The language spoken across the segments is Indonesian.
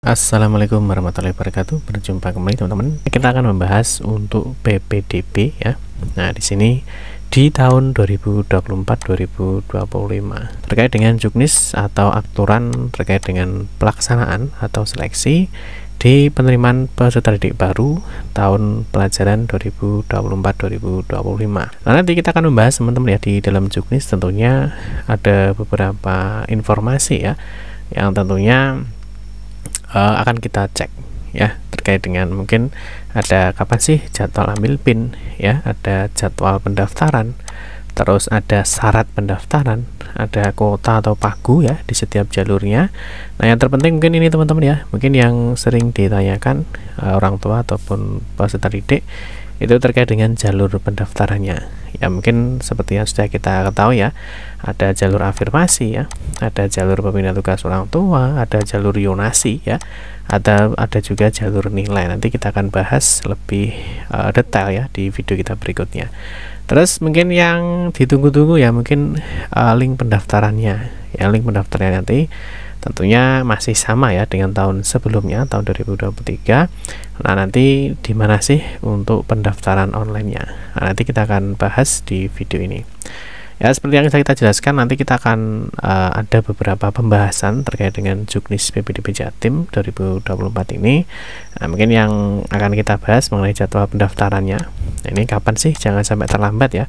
Assalamualaikum warahmatullahi wabarakatuh. Berjumpa kembali teman-teman. Kita akan membahas untuk PPDB ya. Nah, di sini di tahun 2024-2025 terkait dengan juknis atau aturan terkait dengan pelaksanaan atau seleksi di penerimaan peserta didik baru tahun pelajaran 2024-2025. Nah, nanti kita akan membahas teman-teman ya, di dalam juknis tentunya ada beberapa informasi ya yang tentunya akan kita cek ya, terkait dengan mungkin ada kapan sih jadwal ambil PIN ya, ada jadwal pendaftaran, terus ada syarat pendaftaran, ada kuota atau pagu ya di setiap jalurnya. Nah, yang terpenting mungkin ini teman-teman ya, mungkin yang sering ditanyakan orang tua ataupun peserta didik itu terkait dengan jalur pendaftarannya ya. Mungkin seperti yang sudah kita ketahui ya, ada jalur afirmasi ya, ada jalur pembina tugas orang tua, ada jalur yonasi ya, ada juga jalur nilai. Nanti kita akan bahas lebih detail ya di video kita berikutnya. Terus mungkin yang ditunggu-tunggu ya, mungkin link pendaftarannya ya. Link pendaftarannya nanti tentunya masih sama ya dengan tahun sebelumnya, tahun 2023. Nah, nanti di mana sih untuk pendaftaran online-nya? Nah, nanti kita akan bahas di video ini. Ya, seperti yang kita jelaskan, nanti kita akan ada beberapa pembahasan terkait dengan juknis PPDB Jatim 2024 ini. Nah, mungkin yang akan kita bahas mengenai jadwal pendaftarannya. Nah, ini kapan sih? Jangan sampai terlambat ya.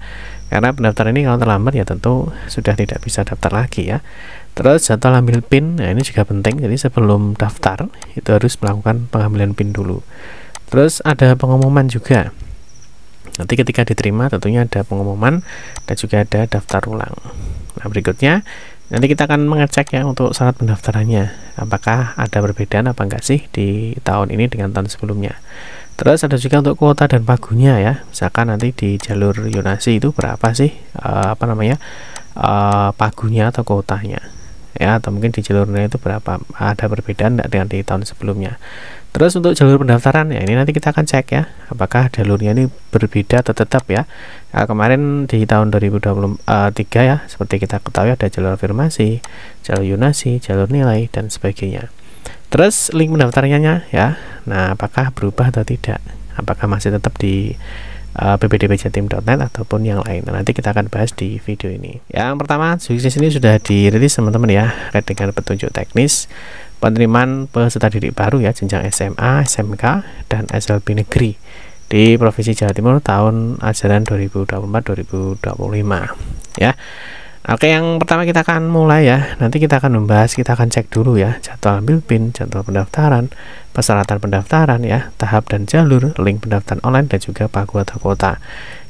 Karena pendaftaran ini kalau terlambat ya tentu sudah tidak bisa daftar lagi ya. Terus jadwal ambil PIN, nah ini juga penting. Jadi sebelum daftar itu harus melakukan pengambilan PIN dulu. Terus ada pengumuman juga. Nanti ketika diterima tentunya ada pengumuman dan juga ada daftar ulang. Nah, berikutnya nanti kita akan mengecek ya untuk syarat pendaftarannya, apakah ada perbedaan apa enggak sih di tahun ini dengan tahun sebelumnya. Terus ada juga untuk kuota dan pagunya ya. Misalkan nanti di jalur yonasi itu berapa sih pagunya atau kuotanya ya, atau mungkin di jalurnya itu berapa, ada perbedaan enggak dengan di tahun sebelumnya. Terus untuk jalur pendaftaran ya, ini nanti kita akan cek ya, apakah jalurnya ini berbeda atau tetap ya. Nah, kemarin di tahun 2023 ya, seperti kita ketahui ada jalur afirmasi, jalur yonasi, jalur nilai dan sebagainya. Terus link pendaftarannya ya, nah apakah berubah atau tidak, apakah masih tetap di ppdbjatim.net ataupun yang lain. Nah, nanti kita akan bahas di video ini. Yang pertama, juknis ini sudah dirilis teman-teman ya, terkait dengan petunjuk teknis penerimaan peserta didik baru ya, jenjang SMA, SMK, dan SLB negeri di Provinsi Jawa Timur tahun ajaran 2024-2025 ya. Oke, yang pertama kita akan mulai ya. Nanti kita akan membahas, kita akan cek dulu ya jadwal ambil PIN, jadwal pendaftaran, persyaratan pendaftaran ya, tahap dan jalur, link pendaftaran online, dan juga pagu atau kuota.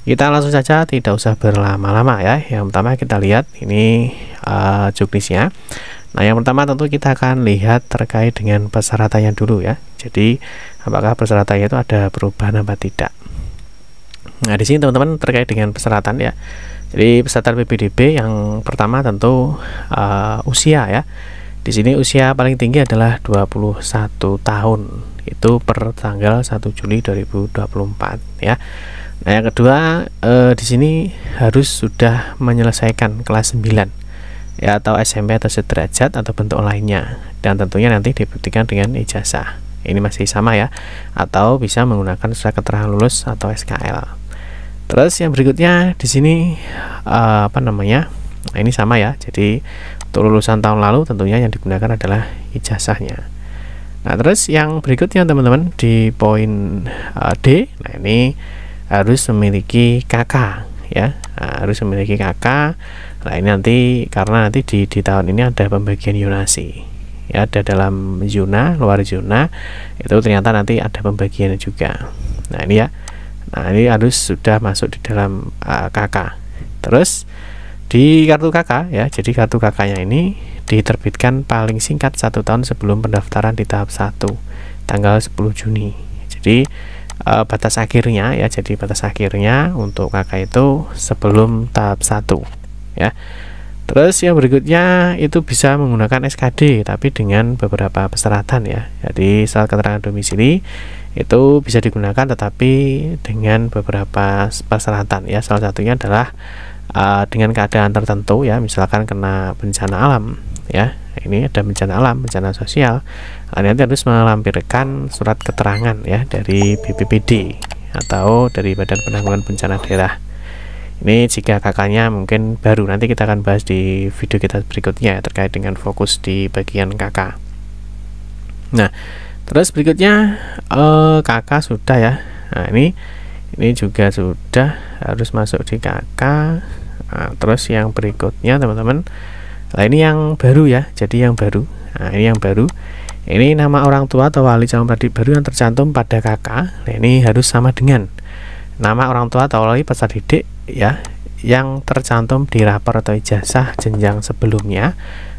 Kita langsung saja, tidak usah berlama-lama ya. Yang pertama kita lihat ini juknisnya. Nah, yang pertama tentu kita akan lihat terkait dengan persyaratannya dulu ya. Jadi apakah persyaratannya itu ada perubahan apa tidak. Nah, di sini teman-teman terkait dengan persyaratan ya. Jadi peserta PPDB yang pertama tentu usia ya. Di sini usia paling tinggi adalah 21 tahun. Itu per tanggal 1 Juli 2024 ya. Nah, yang kedua di sini harus sudah menyelesaikan kelas 9 ya, atau SMP atau sederajat atau bentuk lainnya, dan tentunya nanti dibuktikan dengan ijazah. Ini masih sama ya, atau bisa menggunakan surat keterangan lulus atau SKL. Terus yang berikutnya di sini nah, ini sama ya. Jadi untuk lulusan tahun lalu tentunya yang digunakan adalah ijazahnya. Nah, terus yang berikutnya teman-teman di poin D, nah ini harus memiliki KK ya. Nah, harus memiliki KK. Nah, ini nanti karena nanti di tahun ini ada pembagian yonasi ya, ada dalam zona, luar zona, itu ternyata nanti ada pembagiannya juga. Nah, ini ya. Nah, ini harus sudah masuk di dalam KK. Terus di kartu KK ya, jadi kartu KK-nya ini diterbitkan paling singkat 1 tahun sebelum pendaftaran di tahap 1 tanggal 10 Juni. Jadi batas akhirnya ya, jadi batas akhirnya untuk KK itu sebelum tahap 1 ya. Terus yang berikutnya itu bisa menggunakan SKD tapi dengan beberapa persyaratan ya. Jadi surat keterangan domisili itu bisa digunakan tetapi dengan beberapa persyaratan ya. Salah satunya adalah dengan keadaan tertentu ya, misalkan kena bencana alam ya. Ini ada bencana alam, bencana sosial, nanti harus melampirkan surat keterangan ya dari BPBD atau dari Badan Penanggulangan Bencana Daerah. Ini jika kakaknya mungkin baru, nanti kita akan bahas di video kita berikutnya terkait dengan fokus di bagian kakak. Nah, terus berikutnya kakak sudah ya. Nah, ini juga sudah harus masuk di kakak. Nah, terus yang berikutnya teman-teman, nah ini yang baru ya. Jadi yang baru. Nah, ini yang baru. Ini nama orang tua atau wali calon peserta baru yang tercantum pada kakak. Nah, ini harus sama dengan nama orang tua atau wali peserta didik ya yang tercantum di rapor atau ijazah jenjang sebelumnya,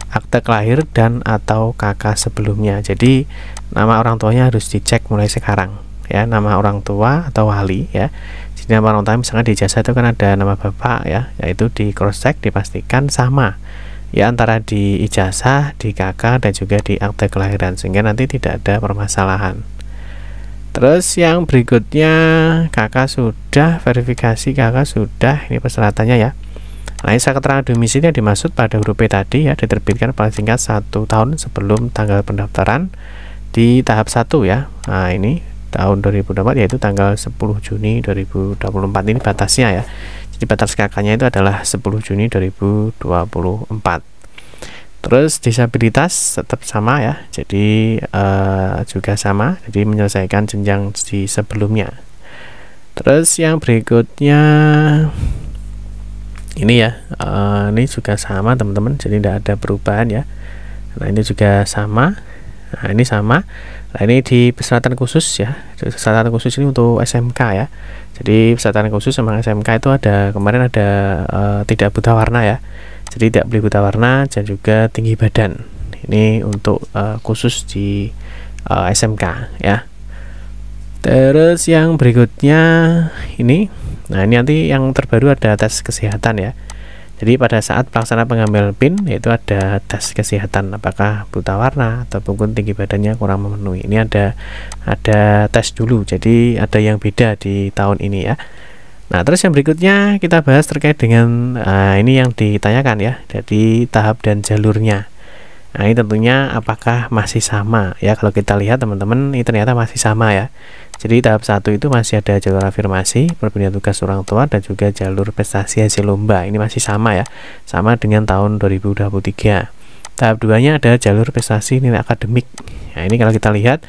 akte kelahir dan atau kakak sebelumnya. Jadi nama orang tuanya harus dicek mulai sekarang ya, nama orang tua atau wali ya. Jadi nama orang tua misalnya di ijazah itu kan ada nama bapak ya, yaitu di cross check dipastikan sama ya antara di ijazah, di kakak dan juga di akte kelahiran, sehingga nanti tidak ada permasalahan. Terus yang berikutnya kakak sudah, verifikasi kakak sudah, ini persyaratannya ya. Nah, ini keterangan domisili yang dimaksud pada huruf P tadi ya, diterbitkan paling singkat 1 tahun sebelum tanggal pendaftaran di tahap 1 ya. Nah, ini tahun 2024 yaitu tanggal 10 Juni 2024 ini batasnya ya. Jadi batas kakaknya itu adalah 10 Juni 2024. Terus disabilitas tetap sama ya, jadi juga sama, jadi menyelesaikan jenjang di sebelumnya. Terus yang berikutnya ini ya, ini juga sama teman-teman, jadi tidak ada perubahan ya. Nah, ini juga sama. Nah, ini sama. Nah, ini di persyaratan khusus ya. Persyaratan khusus ini untuk SMK ya. Jadi persyaratan khusus memang SMK itu ada, kemarin ada tidak buta warna ya. Jadi tidak boleh buta warna dan juga tinggi badan. Ini untuk khusus di SMK ya. Terus yang berikutnya ini, nah ini nanti yang terbaru ada tes kesehatan ya. Jadi pada saat pelaksanaan pengambilan PIN yaitu ada tes kesehatan, apakah buta warna ataupun tinggi badannya kurang memenuhi. Ini ada tes dulu. Jadi ada yang beda di tahun ini ya. Nah, terus yang berikutnya kita bahas terkait dengan ini yang ditanyakan ya, jadi tahap dan jalurnya. Nah, ini tentunya apakah masih sama ya. Kalau kita lihat teman-teman, ini ternyata masih sama ya. Jadi tahap 1 itu masih ada jalur afirmasi, perbinaan tugas orang tua dan juga jalur prestasi hasil lomba. Ini masih sama ya, sama dengan tahun 2023. Tahap 2-nya ada jalur prestasi nilai akademik. Nah, ini kalau kita lihat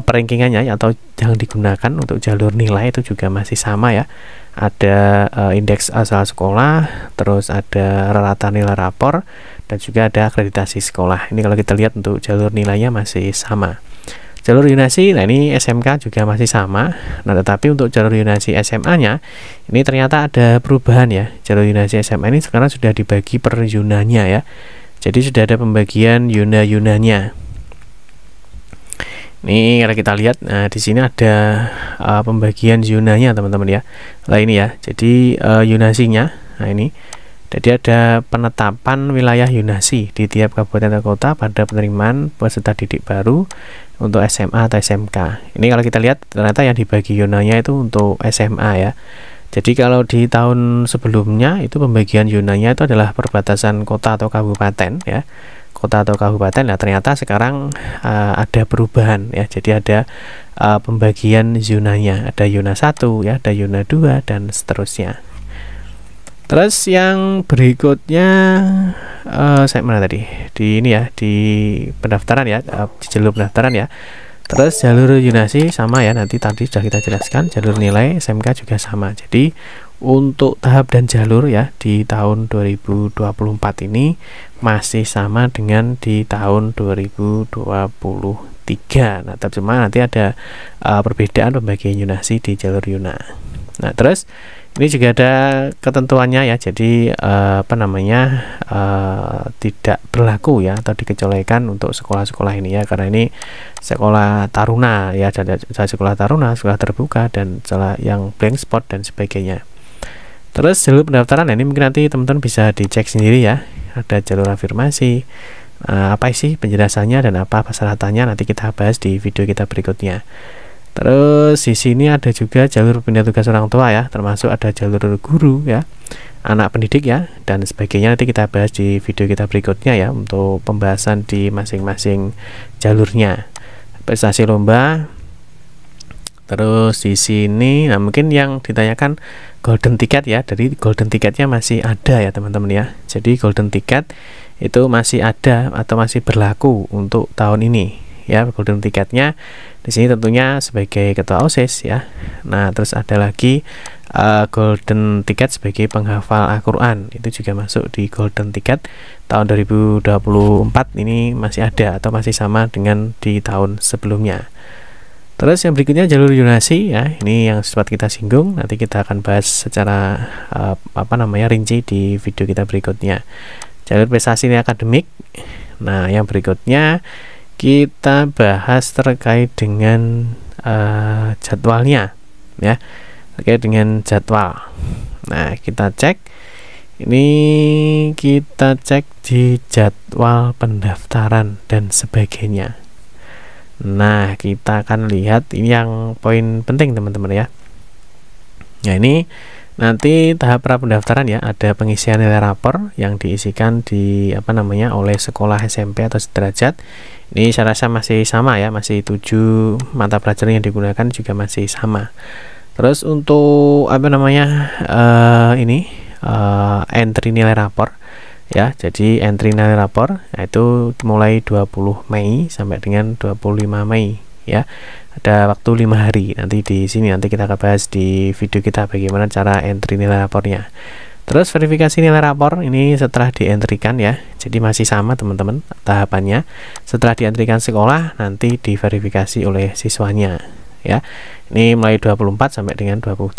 perankingannya atau yang digunakan untuk jalur nilai itu juga masih sama ya. Ada indeks asal sekolah, terus ada rata nilai rapor dan juga ada akreditasi sekolah. Ini kalau kita lihat untuk jalur nilainya masih sama. Jalur yunasi, nah ini SMK juga masih sama. Nah, tetapi untuk jalur yunasi SMA-nya ini ternyata ada perubahan ya. Jalur yunasi SMA ini sekarang sudah dibagi per yunanya ya. Jadi sudah ada pembagian yunanya. Ini kalau kita lihat, nah di sini ada pembagian zonanya teman-teman ya. Nah ini ya, jadi yunasinya, nah ini, jadi ada penetapan wilayah yunasi di tiap kabupaten atau kota pada penerimaan peserta didik baru untuk SMA atau SMK. Ini kalau kita lihat ternyata yang dibagi yunanya itu untuk SMA ya. Jadi kalau di tahun sebelumnya itu pembagian yunanya itu adalah perbatasan kota atau kabupaten ya. Kota atau kabupaten. Nah, ternyata sekarang ada perubahan ya. Jadi ada pembagian zonanya, ada zona 1 ya, ada zona 2 dan seterusnya. Terus yang berikutnya saya mana tadi? Di ini ya, di pendaftaran ya, di jalur pendaftaran ya. Terus jalur yunasi sama ya, nanti tadi sudah kita jelaskan. Jalur nilai SMK juga sama. Jadi untuk tahap dan jalur ya di tahun 2024 ini masih sama dengan di tahun 2023. Nah, tapi cuma nanti ada perbedaan pembagian yunasi di jalur yuna. Nah, terus ini juga ada ketentuannya ya. Jadi tidak berlaku ya atau dikecualikan untuk sekolah-sekolah ini ya, karena ini sekolah taruna ya, ada sekolah taruna, sekolah terbuka dan sekolah yang blank spot dan sebagainya. Terus jalur pendaftaran, nah ini mungkin nanti teman-teman bisa dicek sendiri ya. Ada jalur afirmasi, apa sih penjelasannya dan apa persyaratannya, nanti kita bahas di video kita berikutnya. Terus di sini ada juga jalur pindah tugas orang tua ya, termasuk ada jalur guru ya. anak pendidik ya, dan sebagainya nanti kita bahas di video kita berikutnya ya, untuk pembahasan di masing-masing jalurnya. Prestasi lomba. Terus di sini, nah mungkin yang ditanyakan golden ticket ya, dari golden ticketnya masih ada ya teman-teman ya. Jadi golden ticket itu masih ada atau masih berlaku untuk tahun ini ya. Golden ticketnya di sini tentunya sebagai ketua OSIS ya. Nah terus ada lagi golden ticket sebagai penghafal Al-Quran, itu juga masuk di golden ticket tahun 2024 ini, masih ada atau masih sama dengan di tahun sebelumnya. Terus yang berikutnya jalur yunasi ya, ini yang sempat kita singgung, nanti kita akan bahas secara rinci di video kita berikutnya. Jalur prestasi ini akademik. Nah yang berikutnya kita bahas terkait dengan jadwalnya ya, terkait dengan jadwal. Nah kita cek, ini kita cek di jadwal pendaftaran dan sebagainya. Nah kita akan lihat ini yang poin penting teman-teman ya. Nah ini nanti tahap pra pendaftaran ya, ada pengisian nilai rapor yang diisikan di oleh sekolah SMP atau sederajat. Ini saya rasa masih sama ya, masih 7 mata pelajaran yang digunakan juga masih sama. Terus untuk entry nilai rapor ya, jadi entry nilai rapor itu mulai 20 Mei sampai dengan 25 Mei ya, ada waktu 5 hari. Nanti di sini nanti kita akan bahas di video kita bagaimana cara entry nilai rapornya. Terus verifikasi nilai rapor ini setelah dientrikan ya, jadi masih sama teman-teman tahapannya. Setelah dientrikan sekolah nanti diverifikasi oleh siswanya ya, ini mulai 24 sampai dengan 28.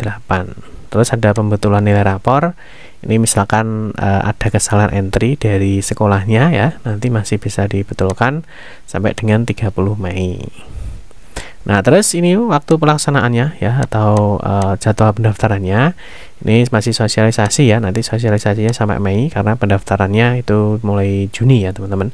Terus ada pembetulan nilai rapor. Ini misalkan ada kesalahan entry dari sekolahnya ya, nanti masih bisa dibetulkan sampai dengan 30 Mei. Nah terus ini waktu pelaksanaannya ya, atau jadwal pendaftarannya ini masih sosialisasi ya, nanti sosialisasinya sampai Mei karena pendaftarannya itu mulai Juni ya teman-teman.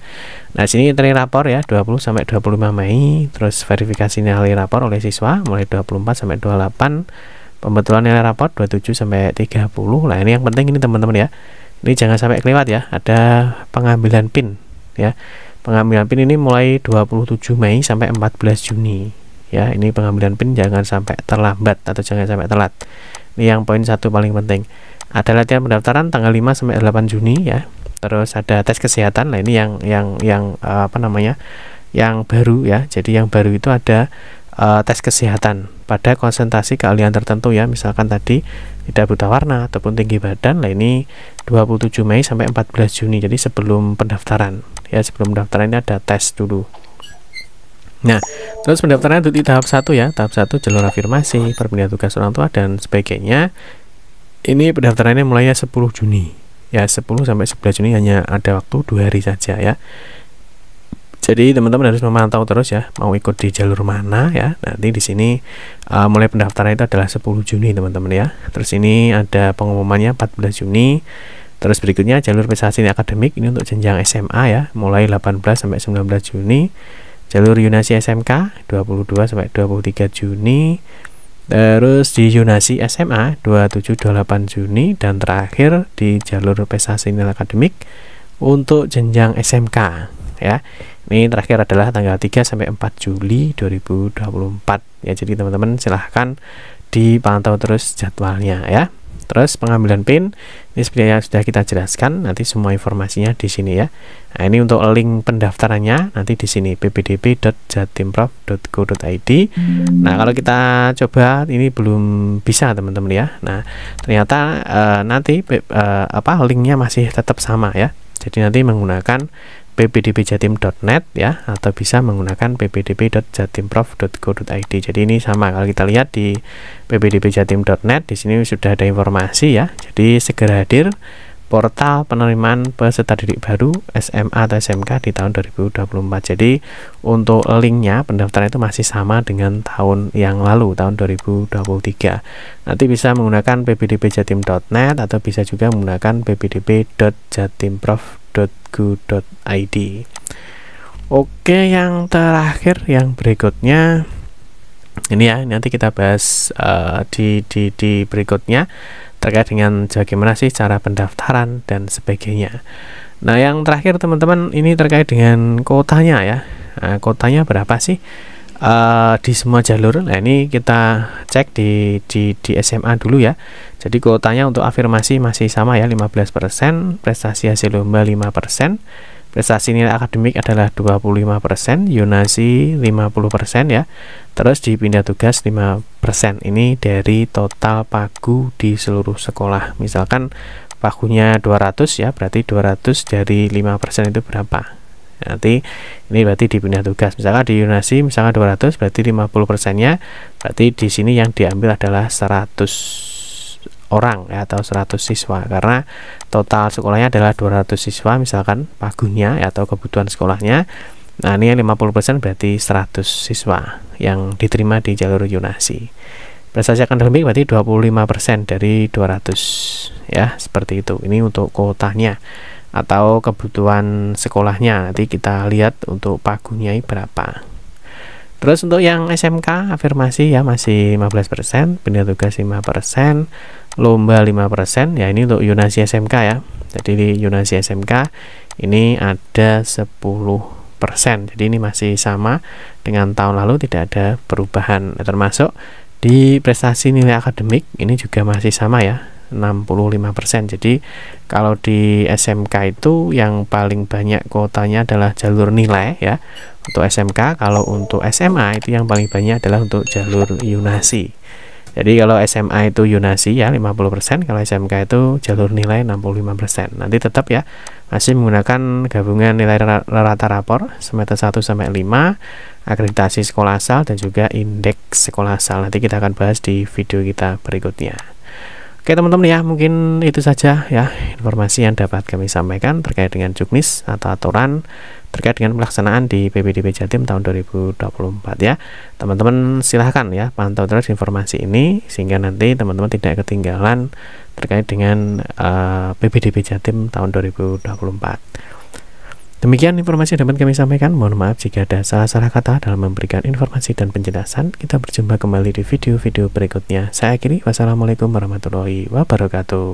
Nah sini entry rapor ya 20 sampai 25 Mei, terus verifikasi nilai rapor oleh siswa mulai 24 sampai 28. Pembetulan nilai rapor 27 sampai 30. Nah ini yang penting ini teman-teman ya, ini jangan sampai kelewat ya. Ada pengambilan PIN ya, pengambilan PIN ini mulai 27 Mei sampai 14 Juni ya. Ini pengambilan PIN jangan sampai terlambat atau jangan sampai telat. Ini yang poin satu paling penting. Ada latihan pendaftaran tanggal 5 sampai 8 Juni ya. Terus ada tes kesehatan. Nah ini yang baru ya. Jadi yang baru itu ada tes kesehatan pada konsentrasi keahlian tertentu ya, misalkan tadi tidak buta warna ataupun tinggi badan. Nah ini 27 Mei sampai 14 Juni, jadi sebelum pendaftaran ya, sebelum pendaftaran ini ada tes dulu. Nah terus pendaftaran itu di tahap 1 ya, tahap 1 jalur afirmasi, perpindahan tugas orang tua dan sebagainya. Ini pendaftarannya mulainya 10 Juni ya, 10 sampai 11 Juni hanya ada waktu 2 hari saja ya. Jadi teman-teman harus memantau terus ya, mau ikut di jalur mana ya. Nanti di sini mulai pendaftaran itu adalah 10 Juni teman-teman ya. Terus ini ada pengumumannya 14 Juni. Terus berikutnya jalur prestasi akademik ini untuk jenjang SMA ya, mulai 18 sampai 19 Juni. Jalur Yunasi SMK 22 sampai 23 Juni. Terus di Yunasi SMA 27-28 Juni, dan terakhir di jalur prestasi nilai akademik untuk jenjang SMK ya. Ini terakhir adalah tanggal 3 sampai 4 Juli 2024 ya. Jadi teman-teman silahkan dipantau terus jadwalnya ya. Terus pengambilan PIN ini seperti yang sudah kita jelaskan, nanti semua informasinya di sini ya. Nah, ini untuk link pendaftarannya nanti di sini ppdb.jatimprof.go.id. Nah, kalau kita coba ini belum bisa teman-teman ya. Nah, ternyata nanti linknya masih tetap sama ya. Jadi nanti menggunakan ppdbjatim.net ya, atau bisa menggunakan ppdb.jatimprof.go.id. Jadi ini sama, kalau kita lihat di ppdbjatim.net di sini sudah ada informasi ya. Jadi segera hadir portal penerimaan peserta didik baru SMA atau SMK di tahun 2024. Jadi untuk linknya pendaftaran itu masih sama dengan tahun yang lalu, tahun 2023. Nanti bisa menggunakan ppdbjatim.net atau bisa juga menggunakan ppdb.jatimprof.go.id. Oke, yang terakhir yang berikutnya ini ya, nanti kita bahas di berikutnya terkait dengan bagaimana sih cara pendaftaran dan sebagainya. Nah, yang terakhir teman-teman, ini terkait dengan kuotanya ya. Nah, kuotanya berapa sih di semua jalur? Nah, ini kita cek di SMA dulu ya. Jadi kuotanya untuk afirmasi masih sama ya, 15%, prestasi hasil lomba 5%, prestasi nilai akademik adalah 25%, yonasi 50% ya. Terus dipindah tugas 5%. Ini dari total pagu di seluruh sekolah. Misalkan pagunya 200 ya, berarti 200 dari 5% itu berapa? Nanti ini berarti dipindah tugas. Misalkan di yonasi misalkan 200, berarti 50%-nya berarti di sini yang diambil adalah 100 orang ya, atau 100 siswa, karena total sekolahnya adalah 200 siswa misalkan pagunya ya, atau kebutuhan sekolahnya. Nah, ini yang 50% berarti 100 siswa yang diterima di jalur yonasi. Prestasi akademik berarti 25% dari 200 ya, seperti itu. Ini untuk kuotanya atau kebutuhan sekolahnya. Nanti kita lihat untuk pagunya berapa. Terus untuk yang SMK afirmasi ya masih 15%, pindah tugas 5%, lomba 5% ya. Ini untuk yonasi SMK ya. Jadi di yonasi SMK ini ada 10%. Jadi ini masih sama dengan tahun lalu, tidak ada perubahan. Termasuk di prestasi nilai akademik ini juga masih sama ya, 65%. Jadi kalau di SMK itu yang paling banyak kuotanya adalah jalur nilai ya, untuk SMK. Kalau untuk SMA itu yang paling banyak adalah untuk jalur yonasi. Jadi kalau SMA itu yonasi ya 50%, kalau SMK itu jalur nilai 65%. Nanti tetap ya masih menggunakan gabungan nilai rata rapor semester 1 sampai 5, akreditasi sekolah asal dan juga indeks sekolah asal. Nanti kita akan bahas di video kita berikutnya. Oke teman-teman ya, mungkin itu saja ya informasi yang dapat kami sampaikan terkait dengan juknis atau aturan terkait dengan pelaksanaan di PPDB Jatim tahun 2024 ya. Teman-teman silahkan ya pantau terus informasi ini sehingga nanti teman-teman tidak ketinggalan terkait dengan PPDB Jatim tahun 2024. Demikian informasi yang dapat kami sampaikan. Mohon maaf jika ada salah-salah kata dalam memberikan informasi dan penjelasan. Kita berjumpa kembali di video-video berikutnya. Saya akhiri. Wassalamualaikum warahmatullahi wabarakatuh.